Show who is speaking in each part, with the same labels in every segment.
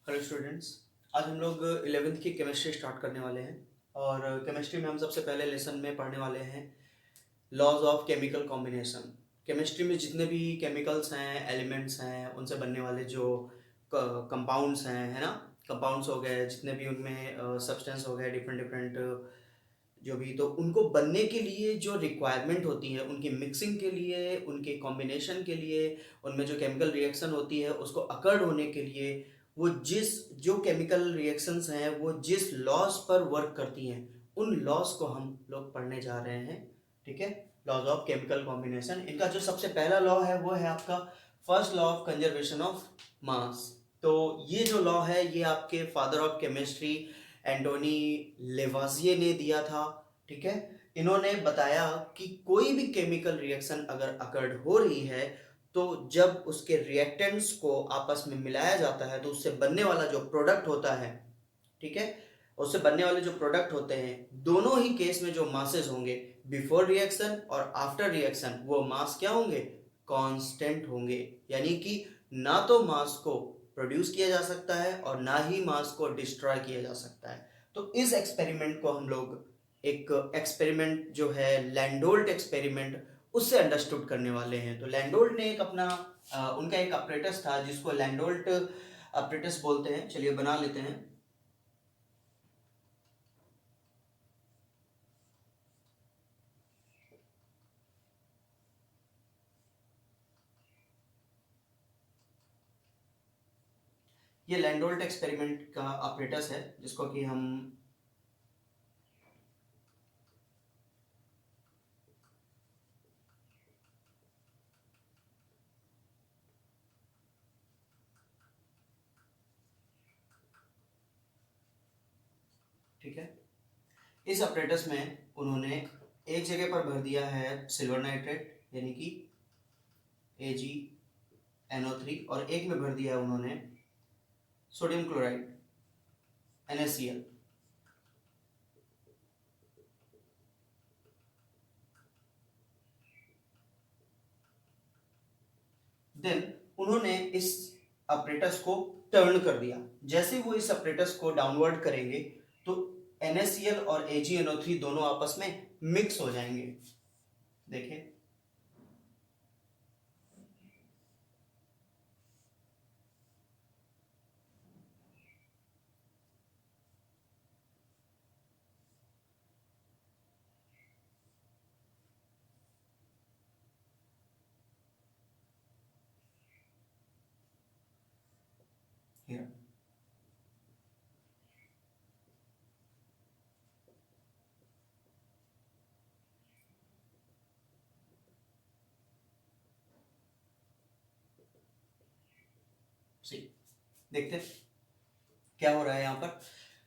Speaker 1: Hello students. आज हम लोग 11th की केमिस्ट्री स्टार्ट करने वाले हैं और केमिस्ट्री में हम सबसे पहले लेसन में पढ़ने वाले हैं laws of chemical combination. Chemistry में जितने भी केमिकल्स हैं, एलिमेंट्स हैं, उनसे बनने वाले जो कंपाउंड्स हैं, है ना, कंपाउंड्स हो गए, जितने भी उनमें सब्सटेंस हो गए, डिफरेंट डिफरेंट जो भी, तो उनको बनने के लिए जो रिक्वायरमेंट होती है, उनकी मिक्सिंग के लिए, उनके कॉम्बिनेशन के लिए, उनमें जो केमिकल रिएक्शन होती है उसको अकर्ड होने के लिए, वो जिस जो केमिकल रिएक्शंस हैं वो जिस लॉज पर वर्क करती हैं, उन लॉज को हम लोग पढ़ने जा रहे हैं। ठीक है, लॉज ऑफ केमिकल कॉम्बिनेशन। इनका जो सबसे पहला लॉ है वो है आपका first law of conservation of mass. तो ये जो लॉ है ये आपके फादर ऑफ केमिस्ट्री एंटोनी लेवाजिए ने दिया था। ठीक है, इन्होंने बताया कि कोई भी केमिकल रिएक्शन अगर अकर्ड हो रही है तो जब उसके रिएक्टेंट्स को आपस में मिलाया जाता है तो उससे बनने वाला जो प्रोडक्ट होता है, ठीक है, उससे बनने वाले जो प्रोडक्ट होते हैं, दोनों ही केस में जो मासेस होंगे बिफोर रिएक्शन और आफ्टर रिएक्शन, वो मास क्या होंगे? कांस्टेंट होंगे। यानी कि ना तो मास को प्रोड्यूस किया जा सकता है और ना ही मास को डिस्ट्रॉय किया जा सकता है। तो इस एक्सपेरिमेंट को हम लोग एक एक्सपेरिमेंट जो है लैंडोल्ट एक्सपेरिमेंट, उससे अंडरस्टूड करने वाले हैं। तो लैंडोल्ट ने एक अपना उनका एक अपरेटस था जिसको लैंडोल्ट अपरेटस बोलते हैं। चलिए बना लेते हैं। ये लैंडोल्ट एक्सपेरिमेंट का अपरेटस है जिसको कि हम ठीक है, इस अपरेटस में उन्होंने एक जगह पर भर दिया है सिल्वर नाइट्रेट यानी कि AgNO3 और एक में भर दिया है उन्होंने सोडियम क्लोराइड NaCl। देन उन्होंने इस अपरेटस को टर्न कर दिया। जैसे वो इस अपरेटस को डाउनवर्ड करेंगे तो NaCl और AgNO3 दोनों आपस में मिक्स हो जाएंगे। देखिए, here सी, देखते हैं क्या हो रहा है। यहाँ पर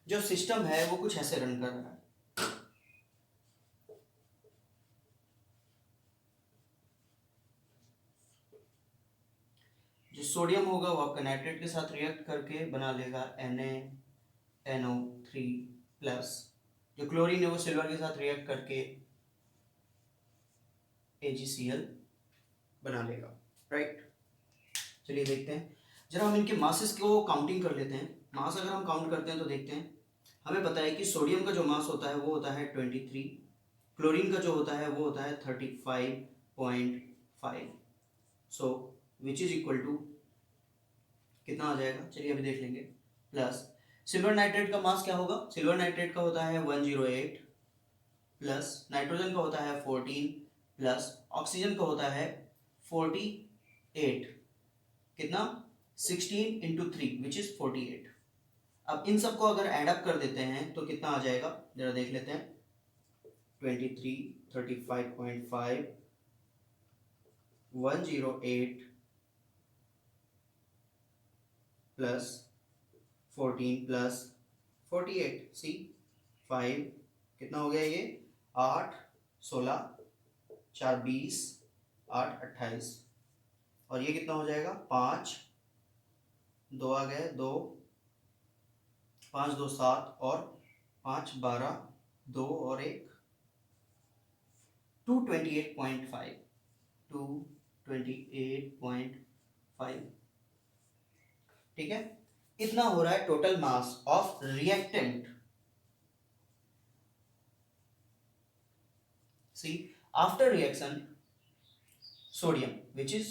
Speaker 1: जो सिस्टम है वो कुछ ऐसे रन कर रहा है। जो सोडियम होगा वो आपका नाइट्रेट के साथ रिएक्ट करके बना लेगा NaNO3 प्लस। जो क्लोरीन है वो सिल्वर के साथ रिएक्ट करके AgCl बना लेगा। राइट, चलिए देखते हैं। जरा हम इनके मासेस को काउंटिंग कर लेते हैं। मास अगर हम काउंट करते हैं तो देखते हैं, हमें पता है कि सोडियम का जो मास होता है वो होता है 23, क्लोरीन का जो होता है वो होता है 35.5। सो विच इज इक्वल टू कितना आ जाएगा, चलिए अभी देख लेंगे। प्लस सिल्वर नाइट्रेट का मास क्या होगा? सिल्वर नाइट्रेट का होता है 108 प्लस नाइट्रोजन का होता है 14 प्लस ऑक्सीजन का होता है 48। कितना? 16 इंटू 3 विच इज 48। अब इन सबको अगर एड अप कर देते हैं तो कितना आ जाएगा, जरा देख लेते हैं। 23, 35.5, 108 प्लस 14 प्लस 48, सी 5, कितना हो गया ये? 8, 16, 4 20, 8 28, और ये कितना हो जाएगा? 5, 2 आ गए, 2, 5 2 7 और 5 12, 2 और 1, 228.5, 228.5। ठीक है, इतना हो रहा है total mass of reactant. See after reaction sodium which is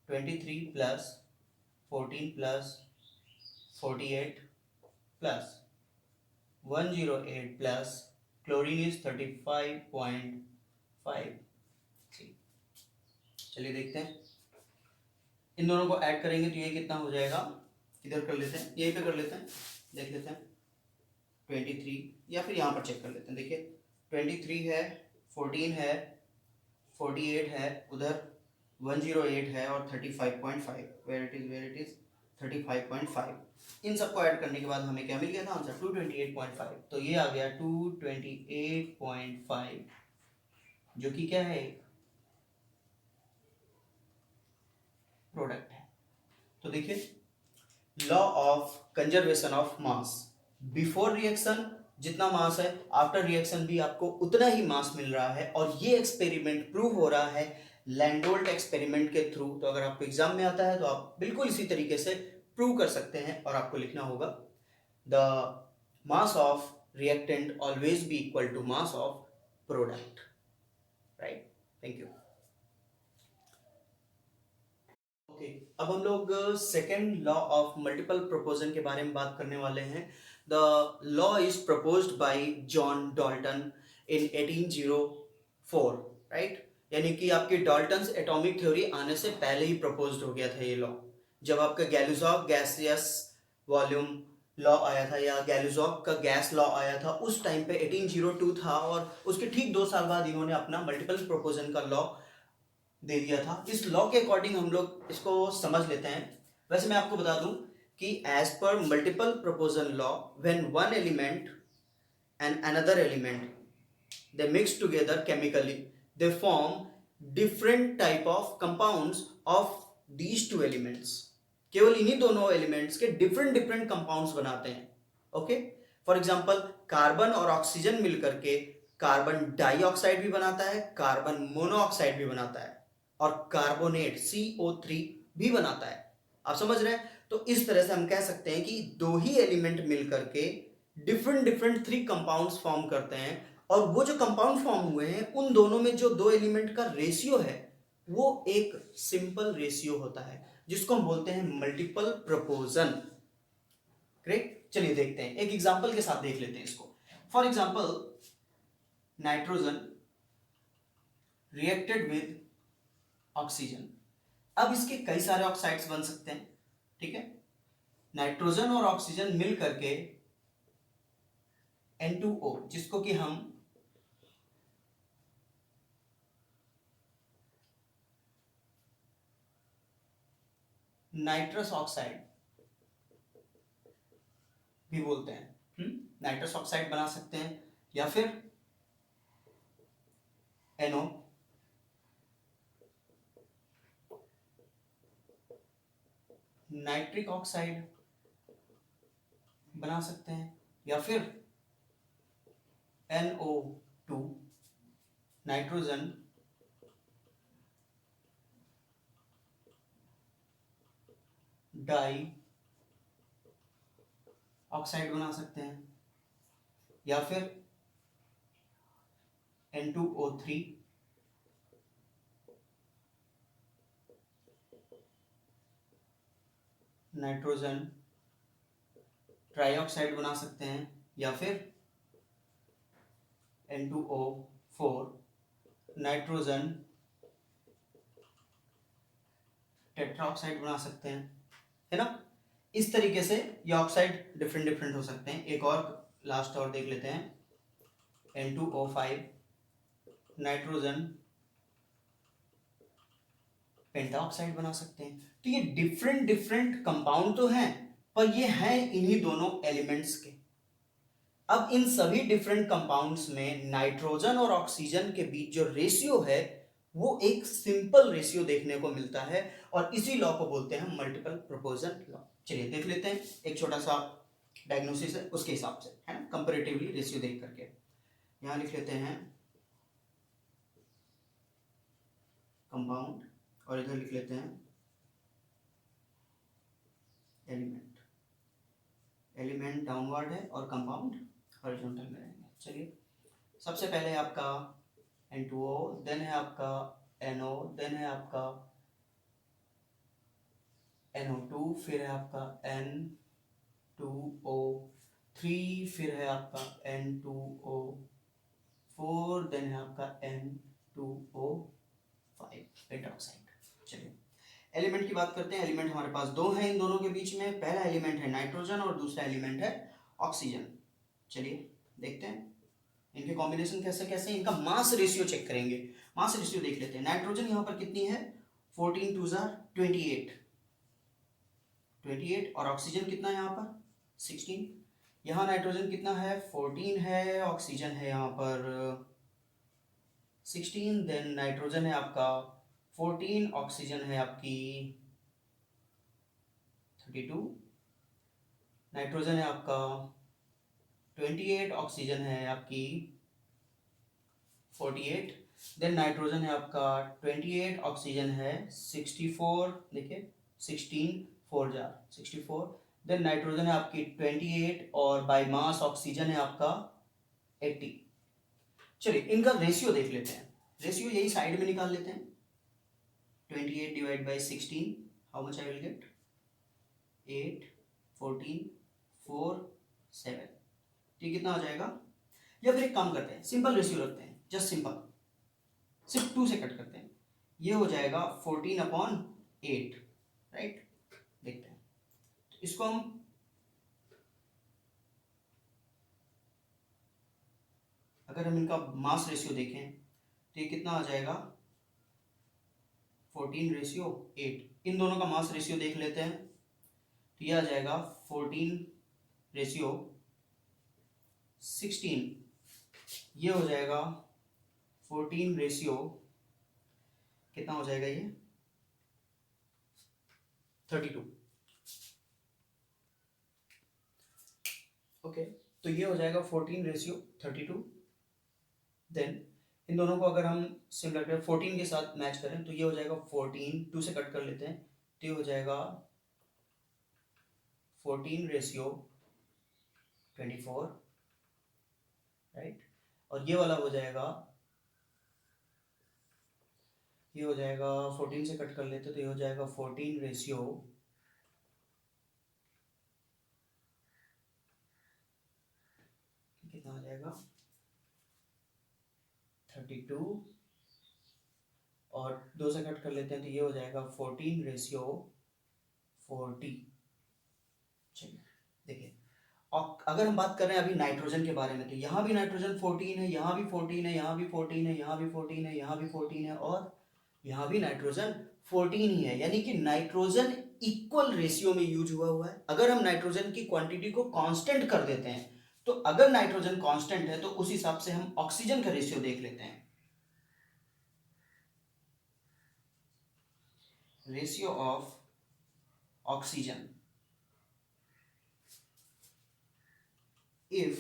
Speaker 1: 23 plus 14 plus 48 plus 108 plus chlorine is 35.5। चलिए देखते हैं, इन दोनों को ऐड करेंगे तो ये कितना हो जाएगा, इधर कर लेते हैं, यहीं पे कर लेते हैं, देख लेते हैं 23, या फिर यहाँ पर चेक कर लेते हैं। देखिए 23 है, 14 है, 48 है, उधर 108 है और 35.5, वेयर इट इज 35.5। इन सबको ऐड करने के बाद हमें क्या मिल गया था आंसर 228.5। तो ये आ गया 228.5, जो कि क्या है, प्रोडक्ट है। तो देखिए law of conservation of mass, before reaction जितना मास है, आफ्टर रिएक्शन भी आपको उतना ही मास मिल रहा है। और ये एक्सपेरिमेंट प्रूव हो रहा है लैंडोल्ट एक्सपेरिमेंट के थ्रू। तो अगर आपको एग्जाम में आता है तो आप बिल्कुल इसी तरीके से प्रूव कर सकते हैं। और आपको लिखना होगा the mass of reactant always be equal to mass of product, right. Thank you. अब हम लोग second law of multiple proportion के बारे में बात करने वाले हैं। The law is proposed by John Dalton in 1804, right. यानी कि आपकी डाल्टन्स एटॉमिक थ्योरी आने से पहले ही प्रपोज्ड हो गया था ये लॉ। जब आपका गैलिज़ॉफ गैसियस वॉल्यूम लॉ आया था या गैलिज़ॉफ का गैस लॉ आया था, उस टाइम पे 1802 था। और उसके ठीक 2 साल बाद इन्होंने अपना मल्टीपल प्रोपोजन का लॉ दे दिया था। इस लॉ के अकॉर्डिंग हम लोग इसको समझ लेते हैं। वैसे मैं आपको बता दूं कि as per multiple proportion law, when one element and another element they mix together chemically, they form different type of compounds of these two elements. केवल इन्हीं दोनों एलिमेंट्स के डिफरेंट डिफरेंट कंपाउंड्स बनाते हैं। ओके, फॉर एग्जांपल कार्बन और oxygen मिलकर के carbon dioxide भी बनाता है, कार्बन मोनोऑक्साइड भी बनाता है, और कार्बोनेट CO3 भी बनाता है। आप समझ रहे हैं? तो इस तरह से हम कह सकते हैं कि दो ही एलिमेंट मिलकर के डिफरेंट डिफरेंट 3 कंपाउंड्स फॉर्म करते हैं। और वो जो कंपाउंड फॉर्म हुए हैं उन दोनों में जो दो एलिमेंट का रेशियो है वो एक सिंपल रेशियो होता है, जिसको हम बोलते हैं मल्टीपल प्रोपोजन। ग्रेट, चलिए देखते हैं, एक एग्जांपल के साथ देख लेते हैं इसको। For example nitrogen reacted with oxygen. अब इसके कई सारे ऑक्साइड्स बन सकते हैं, ठीक है। नाइट्रोजन और ऑक्सीजन मिल करके N2O, जिसको कि हम नाइट्रस ऑक्साइड भी बोलते हैं, नाइट्रस ऑक्साइड बना सकते हैं, या फिर NO, नाइट्रिक ऑक्साइड बना सकते हैं, या फिर NO2, नाइट्रोजन डाई ऑक्साइड बना सकते हैं, या फिर N2O3 नाइट्रोजन ट्राइऑक्साइड बना सकते हैं, या फिर N2O4 नाइट्रोजन टेट्राऑक्साइड बना सकते हैं, है ना। इस तरीके से ये ऑक्साइड डिफरेंट डिफरेंट हो सकते हैं। एक और लास्ट और देख लेते हैं, N2O5 नाइट्रोजन पेंटाऑक्साइड बना सकते हैं। तो ये डिफरेंट डिफरेंट कंपाउंड तो हैं, पर ये हैं इन्हीं दोनों एलिमेंट्स के। अब इन सभी डिफरेंट कंपाउंड्स में नाइट्रोजन और ऑक्सीजन के बीच जो रेशियो है वो एक सिंपल रेशियो देखने को मिलता है, और इसी लॉ को बोलते हैं मल्टीपल प्रोपोजन लॉ। चलिए देख लेते हैं, एक छोटा सा डायग्नोसिस है उसके हिसाब से, है ना, कंपैरेटिवली रेशियो देख करके। यहां लिख लेते हैं कंपाउंड, और इधर लिख लेते हैं एलिमेंट, एलिमेंट डाउनवर्ड है और कंपाउंड हॉरिजॉन्टल में रहेंगे। चलिए, सबसे पहले है आपका N2O, देन है आपका NO, देन है आपका NO2, फिर है आपका N2O3, फिर है आपका N2O4, देन है आपका N2O5 पेंटॉक्साइड। चलिए, एलिमेंट की बात करते हैं। एलिमेंट हमारे पास दो हैं इन दोनों के बीच में। पहला एलिमेंट है नाइट्रोजन और दूसरा एलिमेंट है ऑक्सीजन। चलिए देखते हैं इनके कॉम्बिनेशन कैसे कैसे, इनका मास रेशियो चेक करेंगे। मास रेशियो देख लेते हैं। नाइट्रोजन यहाँ पर कितनी है, 14 2 28 और ऑक्सीजन कितना है यहाँ पर 16। यहाँ नाइट्रोजन कितना है 14 है, ऑक्सीजन है यहाँ पर 16। देन नाइट्रोजन है आपका 14, ऑक्सीजन है आपकी 32। नाइट्रोजन है आपका 28, ऑक्सीजन है आपकी 48। देन नाइट्रोजन है आपका 28, ऑक्सीजन है 64। देखिए 16 4 जार 64। देन नाइट्रोजन है आपकी 28 और बाय मास ऑक्सीजन है आपका 80। चलिए इनका रेशियो देख लेते हैं। रेशियो यही साइड में निकाल लेते हैं। 28 divide by 16, how much I will get 8 14 4 7। ये कितना आ जाएगा, या फिर एक काम करते हैं, सिंपल रेशियो रखते हैं, जस्ट सिंपल, सिर्फ 2 से कट करते हैं। ये हो जाएगा 14/8, राइट। देखते हैं तो इसको हम अगर हम इनका मास रेशियो देखें तो ये कितना आ जाएगा 14/8। इन दोनों का मास रेशियो देख लेते हैं तो ये आ जाएगा 14/16। ये हो जाएगा 14 कितना हो जाएगा ये 32। ओके, तो ये हो जाएगा 14/32। देन इन दोनों को अगर हम सिमिलर करें 14 के साथ मैच करें तो ये हो जाएगा 14, 2 से कट कर लेते हैं तो ये हो जाएगा 14/24, राइट। और ये वाला हो जाएगा, ये हो जाएगा 14 से कट कर लेते तो ये हो जाएगा 14 कितना आ जाएगा 32 और 2 से कट कर लेते हैं तो ये हो जाएगा 14/40। चलिए देखिए, और अगर हम बात कर रहे हैं अभी नाइट्रोजन के बारे में तो यहाँ भी नाइट्रोजन 14 है, यहाँ भी 14 है, यहाँ भी 14 है, यहाँ भी 14 है, यहाँ भी 14 है और यहाँ भी नाइट्रोजन 14 ही है। यानी कि नाइट्रोजन इक्वल रेशियो में यूज हुआ है। अगर हम नाइट्रोजन की क्वांटिटी को कांस्टेंट कर देते हैं तो अगर नाइट्रोजन कांस्टेंट है तो उस हिसाब से हम ऑक्सीजन का रेशियो देख लेते हैं। Ratio of oxygen if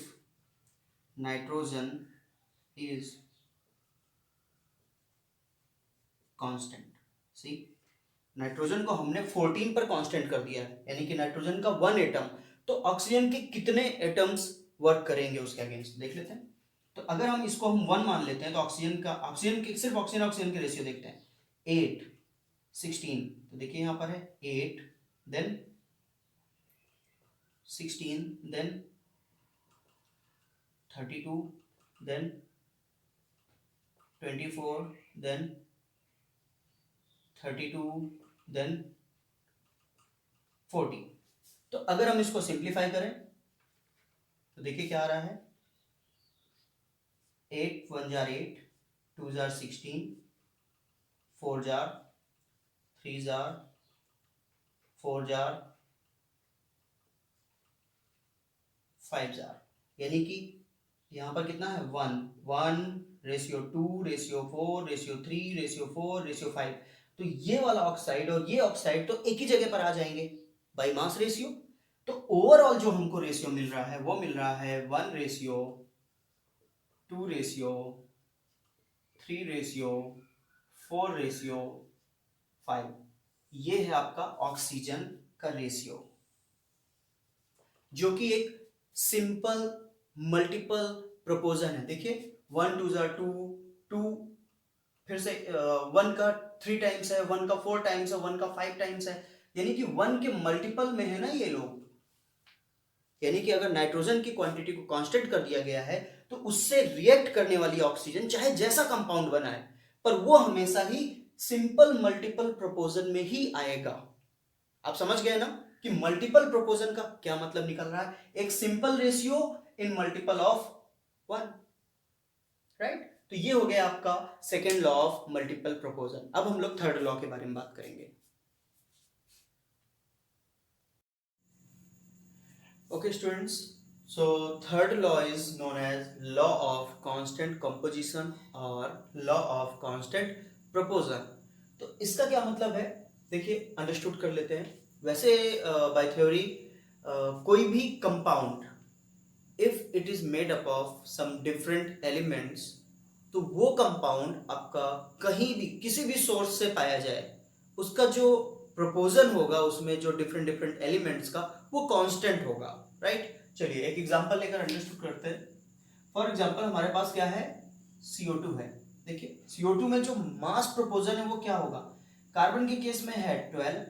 Speaker 1: nitrogen is constant. See, nitrogen को हमने 14 पर कांस्टेंट कर दिया है, यानी कि नाइट्रोजन का 1 एटम, तो ऑक्सीजन के कितने एटम्स वर्क करेंगे उसके अगेंस्ट देख लेते हैं। तो अगर हम इसको हम 1 मान लेते हैं तो ऑक्सीजन के सिर्फ ऑक्सीजन के रेशियो देखते हैं 8 16। तो देखिए यहाँ पर है 8 then 16 then 32 then 24 then 32 then 40। तो अगर हम इसको सिंप्लीफाई करें तो देखिए क्या आ रहा है 8 1 jar 8 2 jar 16 4 jar 3 jar 4 jar 5 jar, यानी कि यहाँ पर कितना है 1:2:4:3:4:5। तो ये वाला ऑक्साइड और ये ऑक्साइड तो एक ही जगह पर आ जाएंगे बाई मास रेशियो। तो ओवरऑल जो हमको रेशियो मिल रहा है वो मिल रहा है 1:2:3:4:5। ये है आपका ऑक्सीजन का रेशियो। जो कि एक सिंपल मल्टीपल प्रोपोजन है। देखिए 1 2 ज़ा 2, 2 फिर से 1 का 3 टाइम्स है, 1 का 4 टाइम्स है, 1 का 5 टाइम्स है, यानी कि 1 के मल्टीपल में है ना ये लोग। यानी कि अगर नाइट्रोजन की क्वांटिटी को कांस्टेंट कर दिया गया है तो उससे रिएक्ट करने वाली ऑक्सीजन चाहे जैसा कंपाउंड बना है पर वो हमेशा ही सिंपल मल्टीपल प्रोपोजन में ही आएगा। आप समझ गए ना कि मल्टीपल प्रोपोजन का क्या मतलब निकल रहा है, एक simple ratio in multiple of 1, right. तो ये हो गया आपका सेकेंड लॉ ऑफ मल्टीपल प्रोपोजन। अब हम लोग थर्ड लॉ के बारे में बात करेंगे। Okay students, so third law is known as law of constant composition or law of constant proportion। तो इसका क्या मतलब है, देखिए अंडरस्टूड कर लेते हैं। वैसे बाय थ्योरी कोई भी compound if it is made up of some different elements, तो वो कंपाउंड आपका कहीं भी किसी भी सोर्स से पाया जाए, उसका जो प्रोपोजन होगा उसमें जो डिफरेंट डिफरेंट एलिमेंट्स का वो कांस्टेंट होगा, राइट। चलिए एक एग्जांपल लेकर अंडरस्टूड करते हैं। फॉर एग्जांपल हमारे पास क्या है, CO2 है। देखिए CO2 में जो मास प्रोपोजन है वो क्या होगा, कार्बन के केस में है 12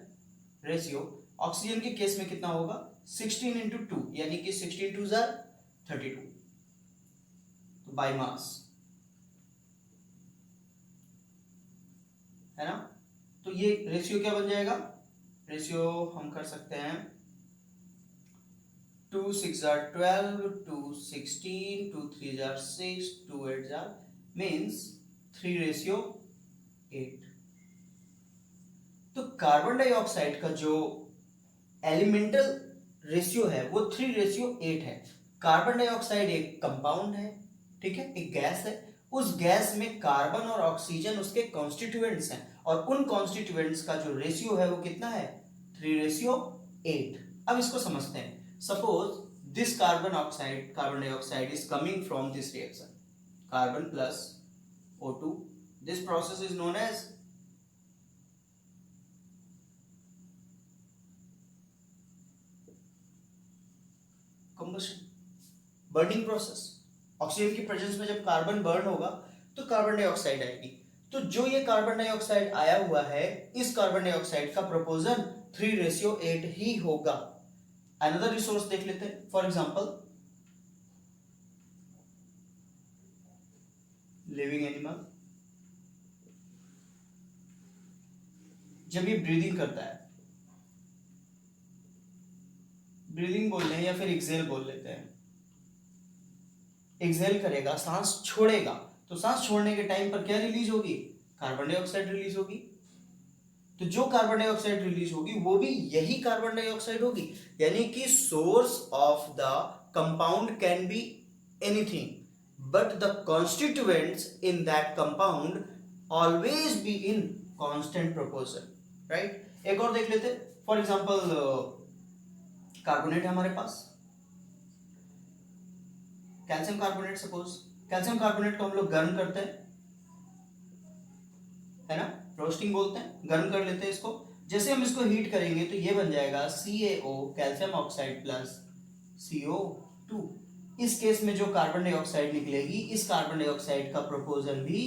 Speaker 1: रेशियो, ऑक्सीजन के केस में कितना होगा 16:2, यानी कि 16 2 ज़ा 32, तो बाय मास है ना। तो ये रेशियो क्या बन जाएगा, रेशियो हम कर सकते हैं 2 6 ज़ा 12, 2 16, 2 3 ज़ा 6, 2 8 ज़ा मीन्स 3:8। तो कार्बन डाइऑक्साइड का जो एलिमेंटल रेशियो है वो 3:8 है। कार्बन डाइऑक्साइड एक कंपाउंड है, ठीक है, एक गैस है। उस गैस में कार्बन और ऑक्सीजन उसके कॉन्स्टिट्यूएंट्स हैं और उन कॉन्स्टिट्यूएंट्स का जो रेशियो है वो कितना है 3:8। अब इसको समझते हैं। Suppose this carbon dioxide is coming from this reaction, carbon plus O2, this process is known as combustion, burning process. Oxygen की प्रेजेंस में जब कार्बन बर्न होगा तो कार्बन डाइऑक्साइड आएगी। तो जो ये कार्बन डाइऑक्साइड आया हुआ है, इस कार्बन डाइऑक्साइड का प्रोपोर्शन 3:8 ही होगा। अनदर रिसोर्स देख लेते हैं। फॉर एग्जांपल लिविंग एनिमल, जब ये ब्रीदिंग करता है, ब्रीदिंग बोल रहे हैं या फिर एक्सेल बोल लेते हैं, एक्सेल करेगा, सांस छोड़ेगा, तो सांस छोड़ने के टाइम पर क्या रिलीज होगी, कार्बन डाइऑक्साइड रिलीज होगी। तो जो कार्बन डाइऑक्साइड रिलीज होगी वो भी यही कार्बन डाइऑक्साइड होगी। यानी कि source of the compound can be anything but the constituents in that compound always be in constant proportion, right. एक और देख लेते। फॉर एग्जांपल कार्बोनेट है हमारे पास, calcium carbonate. Suppose calcium carbonate को हम लोग गर्म करते हैं, है ना, रोस्टिंग बोलते हैं, गर्म कर लेते हैं इसको। जैसे हम इसको हीट करेंगे तो ये बन जाएगा CaO, calcium oxide plus CO2। इस केस में जो कार्बन डाइऑक्साइड निकलेगी, इस कार्बन डाइऑक्साइड का प्रोपोर्शन भी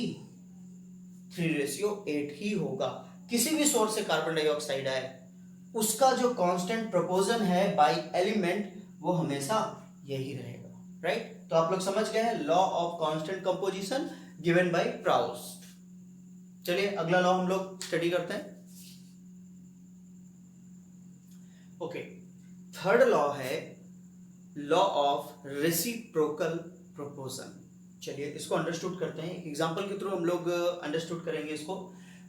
Speaker 1: 3:8 ही होगा। किसी भी सोर्स से कार्बन डाइऑक्साइड आए, उसका जो कांस्टेंट प्रोपोर्शन है बाय एलिमेंट वो हमेशा यही रहेगा, राइट। तो आप लोग समझ गए हैं law of constant composition given by Proust. चलिए अगला लॉ हम लोग स्टडी करते हैं। ओके, थर्ड लॉ है लॉ ऑफ रेसिप्रोकल प्रोपोर्शन। चलिए इसको अंडरस्टूड करते हैं, एक एग्जांपल के थ्रू हम लोग अंडरस्टूड करेंगे इसको।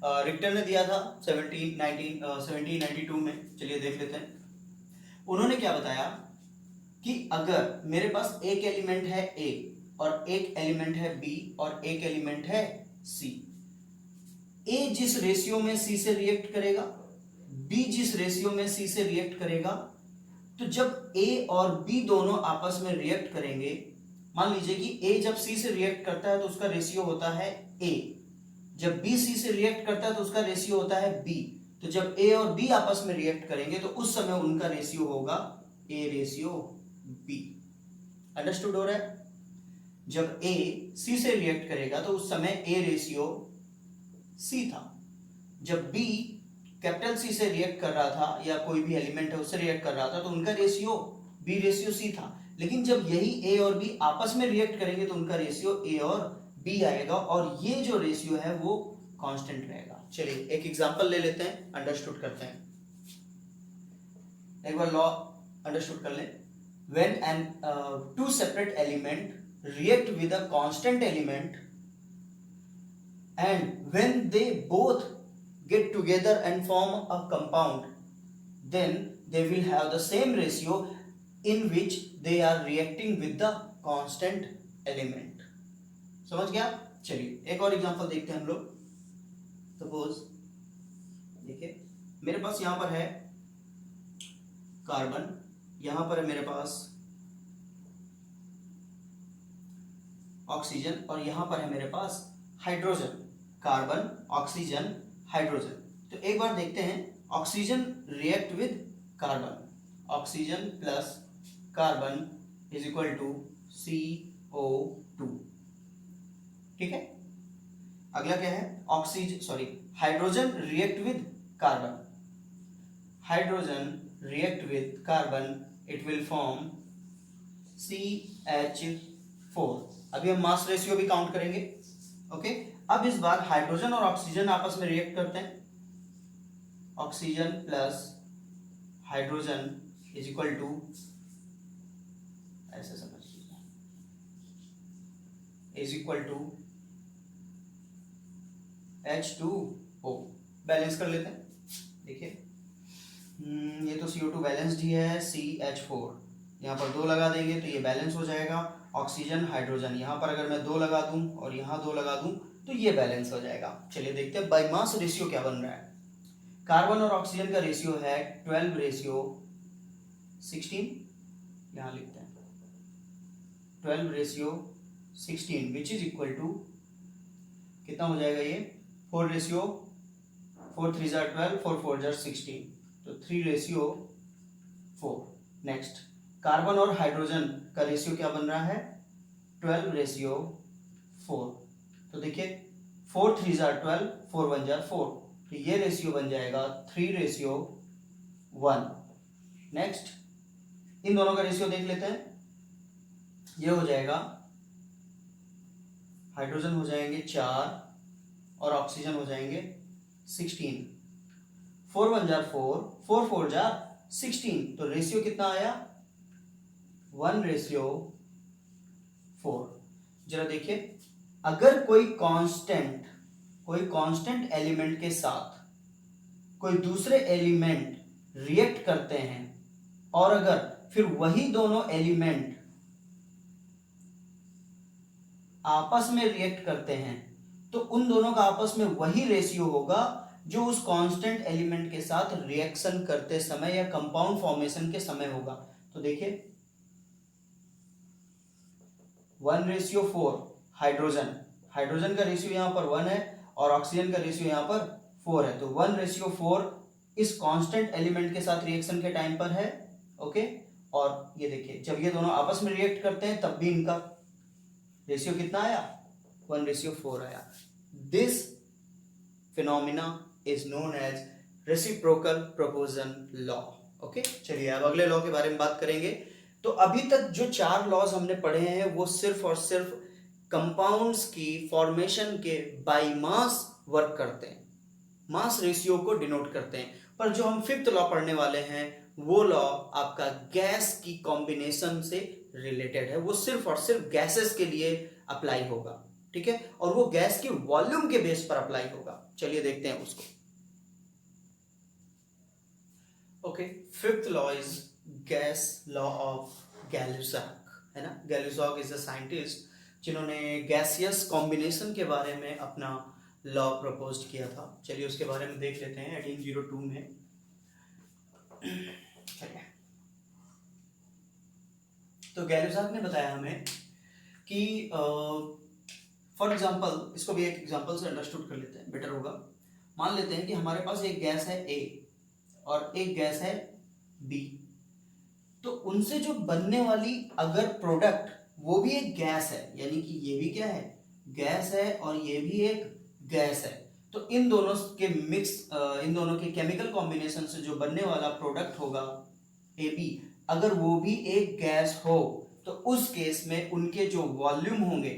Speaker 1: रिक्टर ने दिया था 1792 में। चलिए देख लेते हैं। उन्होंने क्या बताया कि अगर मेरे पास एक एलिमेंट है A और एक एलिमेंट है B और एक एलिमेंट है C, A जिस रेशियो में C से रिएक्ट करेगा, B जिस रेशियो में C से रिएक्ट करेगा, तो जब A और B दोनों आपस में रिएक्ट करेंगे, मान लीजिए कि A जब C से रिएक्ट करता है तो उसका रेशियो होता है A, जब B C से रिएक्ट करता है तो उसका रेशियो होता है B। तो जब A और B आपस में रिएक्ट करेंगे तो उस समय उनका रेशियो होगा A रेशियो B। अंडरस्टूड हो रहा है? जब A C से रिएक्ट करेगा तो उस समय A रेशियो C था। जब B कैपिटल C से रिएक्ट कर रहा था या कोई भी एलिमेंट है उससे रिएक्ट कर रहा था तो उनका रेशियो B रेशियो C था। लेकिन जब यही A और B आपस में रिएक्ट करेंगे तो उनका रेशियो A और B आएगा और ये जो रेशियो है वो कांस्टेंट रहेगा। चलिए एक एग्जांपल ले लेते हैं, अंडरस्टूड करते हैं। एक बार लॉ अंडरस्टूड कर लें। When an two separate element react with a constant element and when they both get together and form a compound, then they will have the same ratio in which they are reacting with the constant element। समझ गया? चलिए एक और example देखते हैं हम लोग। Suppose देखिए मेरे पास यहां पर है कार्बन, यहां पर है मेरे पास ऑक्सीजन और यहां पर है मेरे पास हाइड्रोजन। Carbon, oxygen, hydrogen. तो एक बार देखते हैं, oxygen react with carbon, oxygen plus carbon is equal to CO2। ठीक है। अगला क्या है? Hydrogen react with carbon, hydrogen react with carbon, it will form CH4। अभी हम मास रेशियो भी काउंट करेंगे। ओके अब इस बार हाइड्रोजन और ऑक्सीजन आपस में रिएक्ट करते हैं। Oxygen plus hydrogen is equal to, ऐसे समझ लीजिए, is equal to H2O। Balance कर लेते हैं। देखिए ये तो CO2 बैलेंस्ड ही है, CH4 यहाँ पर 2 लगा देंगे तो ये बैलेंस हो जाएगा। ऑक्सीजन हाइड्रोजन यहाँ पर अगर मैं 2 लगा दूं और यहाँ 2 लगा दूं तो ये बैलेंस हो जाएगा। चलिए देखते हैं बाय मास रेशियो क्या बन रहा है। कार्बन और ऑक्सीजन का रेशियो है 12:16, यहाँ लिखते हैं 12:16 विच इज इक्वल टू कितना हो जाएगा ये 4:4 3 जार 12 4 4 जार 16 तो 3:4। नेक्स्ट कार्बन और हाइड्रोजन का रेशियो क्या बन रहा है 12:4। तो देखिए 4 3 जार 12 4 1 जार 4 तो ये रेशियो बन जाएगा 3:1। नेक्स्ट इन दोनों का रेशियो देख लेते हैं। ये हो जाएगा हाइड्रोजन हो जाएंगे 4 और ऑक्सीजन हो जाएंगे 16। 4 1 जार 4 4 4 जार 16 तो रेशियो कितना आया 1:4। जरा देखिए अगर कोई कांस्टेंट एलिमेंट के साथ कोई दूसरे एलिमेंट रिएक्ट करते हैं और अगर फिर वही दोनों एलिमेंट आपस में रिएक्ट करते हैं तो उन दोनों का आपस में वही रेशियो होगा जो उस कांस्टेंट एलिमेंट के साथ रिएक्शन करते समय या कंपाउंड फॉर्मेशन के समय होगा। तो देखिए 1:4 हाइड्रोजन का रेशियो यहां पर 1 है और ऑक्सीजन का रेशियो यहां पर 4 है तो 1:4 इस कांस्टेंट एलिमेंट के साथ रिएक्शन के टाइम पर है। ओके और ये देखिए जब ये दोनों आपस में रिएक्ट करते हैं तब भी इनका रेशियो कितना आया 1:4 आया। This phenomena is known as reciprocal proportion law. Okay चलिए अब अगले लॉ के बारे में बात करेंगे। तो अभी तक जो 4 लॉज हमने पढ़े हैं वो सिर्फ और सिर्फ कंपाउंड्स की फॉर्मेशन के बाय मास वर्क करते हैं, मास रेशियो को डिनोट करते हैं। पर जो हम 5th लॉ पढ़ने वाले हैं वो लॉ आपका गैस की कॉम्बिनेशन से रिलेटेड है। वो सिर्फ और सिर्फ गैसेस के लिए अप्लाई होगा। ठीक है और वो गैस की वॉल्यूम के बेस पर अप्लाई होगा। चलिए देखते हैं उसको। Okay 5th law is gas law of Gay Lussac, है ना। गैलुसाक इज अ साइंटिस्ट जिन्होंने गैसियस कॉम्बिनेशन के बारे में अपना लॉ प्रपोज किया था। चलिए उसके बारे में देख लेते हैं 1802 में। चलिए तो गैलुसाक ने बताया हमें कि फॉर एग्जांपल इसको भी एक एग्जांपल से अंडरस्टूड कर लेते हैं, बेटर होगा। मान लेते हैं कि हमारे पास एक गैस है A और एक गैस है B। तो उनसे जो बनने वाली अगर प्रोडक्ट वो भी एक गैस है, यानी कि ये भी क्या है, गैस है, और ये भी एक गैस है, तो इन दोनों के मिक्स, इन दोनों के केमिकल कॉम्बिनेशन से जो बनने वाला प्रोडक्ट होगा AB, अगर वो भी एक गैस हो, तो उस केस में उनके जो वॉल्यूम होंगे,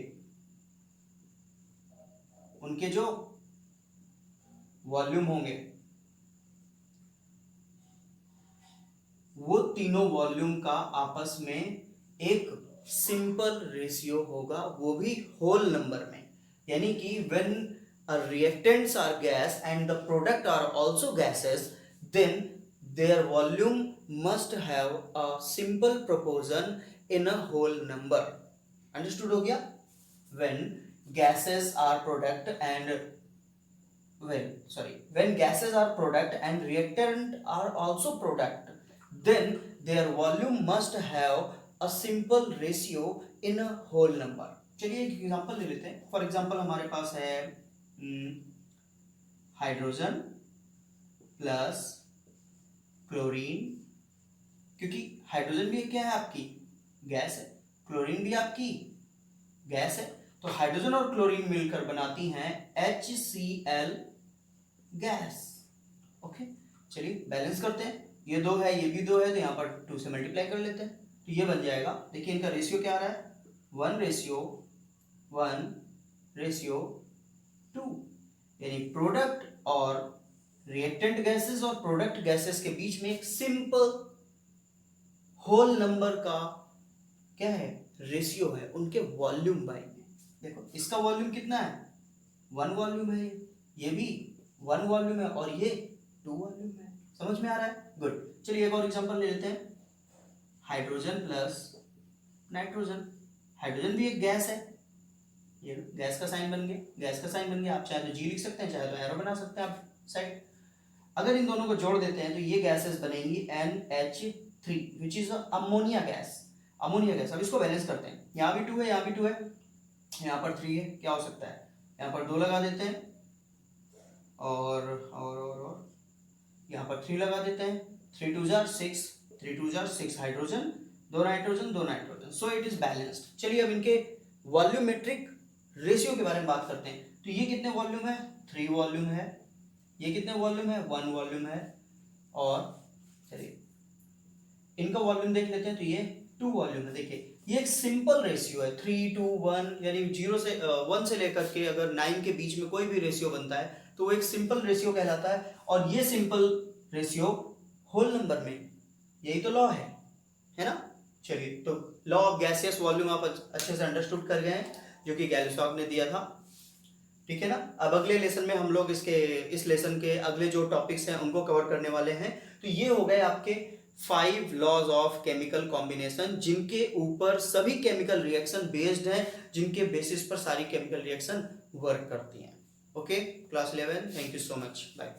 Speaker 1: उनके जो वॉल्यूम होंगे, वो तीनों वॉल्यूम का आपस में एक सिंपल रेशियो होगा, वो भी होल नंबर में। यानी कि when reactants are gas and the product are also gases, then their volume must have a simple proportion in a whole number. Understood हो गया? When gases are product and when gases are product and reactant are also product, then their volume must have a simple ratio in a whole number. चलिए एक example ले लेते हैं। For example हमारे पास है hydrogen plus chlorine, क्योंकि hydrogen भी क्या है, आपकी गैस है, क्लोरीन भी आपकी गैस है, तो हाइड्रोजन और क्लोरीन मिलकर बनाती हैं HCl गैस। ओके, चलिए बैलेंस करते हैं, ये दो है, ये भी दो है, तो यहाँ पर 2 से मल्टीप्लाई कर लेते हैं, तो ये बन जाएगा। देखिए इनका रेशियो क्या आ रहा है, 1:1:2, यानी प्रोडक्ट और रिएक्टेंट गैसेस और प्रोडक्ट गैसेस के बीच में एक सिंपल होल नंबर का क्या है, रेशियो है उनके वॉल्यूम बाय में। देखो इसका वॉल्यूम कितना है, 1 वॉल्यूम है, ये भी 1 वॉल्यूम है, और ये 2 वॉल्यूम है। समझ में आ रहा है? गुड। चलिए एक और एग्जांपल ले लेते हैं, हाइड्रोजन प्लस नाइट्रोजन। हाइड्रोजन भी एक गैस है, ये गैस का साइन बन गया, गैस का साइन बन गया। आप चाहे तो जी लिख सकते हैं, चाहे तो एरो बना सकते हैं आप साइड। अगर इन दोनों को जोड़ देते हैं तो ये गैसेस बनेंगी NH3 which is ammonia gas. Ammonia gas. अब इसको बैलेंस करते हैं, यहाँ भी 2 है, यहाँ भी 2 है, यहाँ पर 3 है, क्या हो सकता है, यहाँ पर 2 लगा देते हैं, और यहाँ पर 3 लगा देते हैं, 3 2 jar 6, 3 2 jar 6 hydrogen, 2 nitrogen, 2 nitrogen, so it is balanced. चलिए अब इनके वॉल्यूमेट्रिक रेशियो के बारे में बात करते हैं। तो ये कितने वॉल्यूम है, 3 वॉल्यूम है, ये कितने वॉल्यूम है, 1 वॉल्यूम है, और चलिए इनका वॉल्यूम देख लेते हैं, तो ये 2 वॉल्यूम है। देखिए ये एक सिंपल रेशियो है, 3 2 1, यानी 0 से 1 से लेकर के अगर 9 के बीच में कोई भी रेशियो बनता है तो वो एक सिंपल रेशियो कहलाता है, और ये सिंपल रेशियो होल नंबर में, यही तो लॉ है ना। चलिए तो लॉ ऑफ गैसियस वॉल्यूम आप अच्छे से अंडरस्टूड कर गए हैं, जो कि गैलिस्टॉक ने दिया था, ठीक है ना। अब अगले लेसन में हम लोग इस लेसन के अगले जो टॉपिक्स हैं उनको कवर करने वाले हैं। तो ये हो गए आपके 5 लॉज ऑफ केमिकल कॉम्बिनेशन, जिनके ऊपर सभी केमिकल रिएक्शन बेस्ड हैं, जिनके बेसिस पर सारी केमिकल रिएक्शन वर्क करती हैं। Okay class 11, thank you so much, bye.